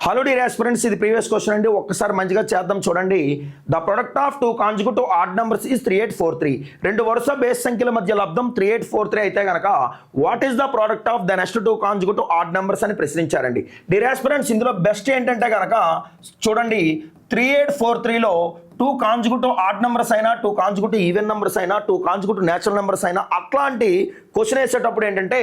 Hello dear aspirants, ఇది previous question అండి. ఒక్కసారి మంచిగా చేద్దాం చూడండి. The product of two conjugative add numbers is 3843. రెండు వరుస బేస్ సంఖ్యల మధ్య లబ్ధం 3843 అయితే గనక what is the product of the next two conjugative add numbers అని ప్రశ్నించారండి. డియర్ ఆస్పిరెంట్స్, ఇందులో బెస్ట్ ఏంటంటే గనక చూడండి 3843లో టూ కాంజుగేటివ్ ఆడ్ నెంబర్స్ అయినా, టూ కాంజుగేటివ్ ఈవెన్ నెంబర్స్ అయినా, టూ కాంజుగేటివ్ నేచురల్ నెంబర్స్ అయినా అట్లాంటి క్వశ్చన్ వేసేటప్పుడు ఏంటంటే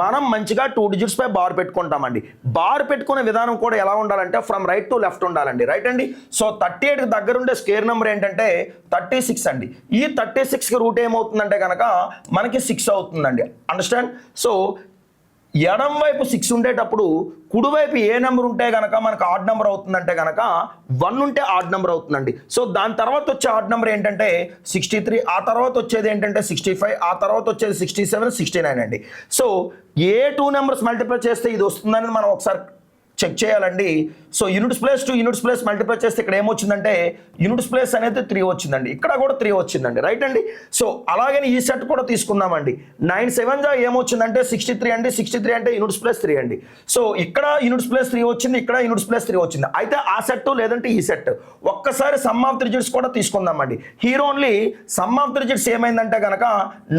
మనం మంచిగా 2 digits పై బార్ పెట్టుకుంటామండి. బార్ పెట్టుకునే విధానం కూడా ఎలా ఉండాలంటే ఫ్రమ్ రైట్ టు లెఫ్ట్ ఉండాలండి. రైట్ అండి. సో 38కి దగ్గరుండే స్క్వేర్ నెంబర్ ఏంటంటే 36 అండి. ఈ 36కి రూట్ ఏమవుతుందంటే కనుక మనకి 6 అవుతుందండి. అండర్స్టాండ్? సో ఎడం వైపు 6 ఉండేటప్పుడు కుడివైపు ఏ నెంబర్ ఉంటే కనుక మనకు ఆడ్ నెంబర్ అవుతుందంటే కనుక 1 ఉంటే ఆడ్ నెంబర్ అవుతుందండి. సో దాని తర్వాత వచ్చే ఆడ్ నెంబర్ ఏంటంటే 63, ఆ తర్వాత వచ్చేది ఏంటంటే 65, ఆ తర్వాత వచ్చేది 67, 69 అండి. సో ఏ 2 నెంబర్స్ మల్టిప్లై చేస్తే ఇది వస్తుందని మనం ఒకసారి చెక్ చేయాలండి. So units place to units place multiply చేస్తే ఇక్కడ ఏమొచ్చిందంటే యూనిట్స్ ప్లేస్ అనేది 3 వచ్చిందండి, ఇక్కడ కూడా 3 వచ్చిందండి. రైట్ అండి. సో అలాగని ఈ సెట్ కూడా తీసుకుందామండి. 9 7 ఏమొచ్చిందంటే 63 అండి. 63 అంటే యూనిట్స్ ప్లేస్ 3 అండి. సో ఇక్కడ యూనిట్స్ ప్లేస్ 3 వచ్చింది, ఇక్కడ యూనిట్స్ ప్లేస్ 3 వచ్చింది. అయితే ఆ సెట్ లేదంటే ఈ సెట్ ఒక్కసారి సమ్ ఆఫ్ ది డిజిట్స్ కూడా తీసుకుందామండి. Here only some of the digits ఏమైందంటే కనుక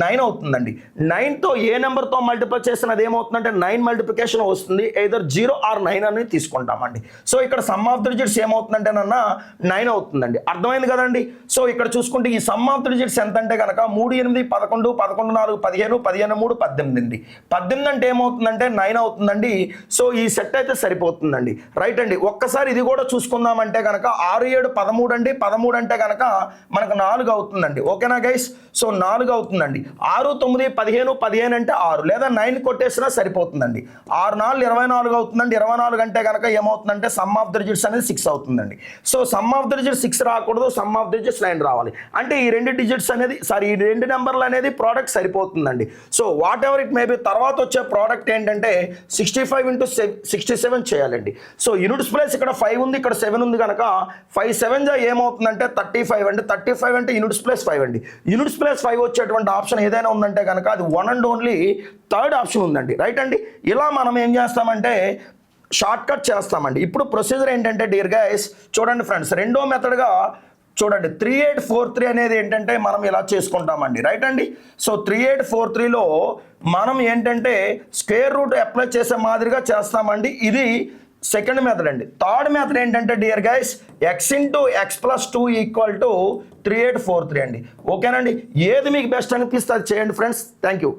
9 అవుతుందండి. 9తో ఏ నెంబర్తో మల్టిప్లై చేసినది ఏమవుతుందంటే 9 మల్టిప్లికేషన్ వస్తుంది. ఎయిదర్ 0 ఆర్ 9 అని తీసుకుంటామండి. సో ఇక్కడ సమ్ ఆఫ్ ది డిజిట్స్ ఏమవుతుందంటే 9 అవుతుందండి. అర్థమైంది కదండి. సో ఇక్కడ చూసుకుంటే ఈ సమ్ ఆఫ్ ది డిజిట్స్ ఎంత అంటే కనుక 3 8 11 11 4 15 15 3 18 అండి. 18 అంటే ఏమవుతుందంటే 9 అవుతుందండి. సో ఈ సెట్ అయితే సరిపోతుందండి. రైట్ అండి. ఒక్కసారి ఇది కూడా చూసుకుందామంటే కనుక 6 7 13 అండి. 13 అంటే కనుక మనకు 4 అవుతుందండి. ఓకేనా గైస్? సో 4 అవుతుందండి. 6 9 15 15 అంటే 6 లేదా 9 కొట్టేసినా సరిపోతుందండి. 6 4 24 అవుతుందండి. 24 అంటే కనుక ఏమవుతుందంటే సమ్ ఆఫ్ ది డిజిట్స్ అనేది 6 అవుతుందండి. So some of the digits 6 రాకూడదు, సమ్ ఆఫ్ ది డిజిట్స్ 9 రావాలి. అంటే ఈ రెండు డిజిట్స్ అనేది ఈ రెండు నెంబర్లు అనేది ప్రోడక్ట్ సరిపోతుందండి. So what ever it may be తర్వాత వచ్చే ప్రోడక్ట్ ఏంటంటే 65 into 67 చేయాలండి. సో యూనిట్స్ ప్లేస్ ఇక్కడ 5 ఉంది, ఇక్కడ 7 ఉంది కనుక 5 7 ఏమవుతుందంటే 35 అండి. 35 అంటే యూనిట్స్ ప్లేస్ 5 అండి. యూనిట్స్ ప్లేస్ 5 వచ్చేటువంటి ఆప్షన్ ఏదైనా ఉందంటే కనుక అది one and only third option ఉందండి. రైట్ అండి. ఇలా మనం ఏం చేస్తామంటే షార్ట్ కట్ చేస్తామండి. ఇప్పుడు ప్రొసీజర్ ఏంటంటే డియర్ గైస్ చూడండి ఫ్రెండ్స్, రెండో మెథడ్గా చూడండి 3843 అనేది ఏంటంటే మనం ఇలా చేసుకుంటామండి. రైట్ అండి. సో 3843లో మనం ఏంటంటే స్క్వేర్ రూట్ అప్లై చేసే మాదిరిగా చేస్తామండి. ఇది సెకండ్ మెథడ్ అండి. థర్డ్ మెథడ్ ఏంటంటే dear guys x into x plus 2 = 3843 అండి. ఓకేనండి. ఏది మీకు బెస్ట్ అనిపిస్తే అది చేయండి ఫ్రెండ్స్. Thank you.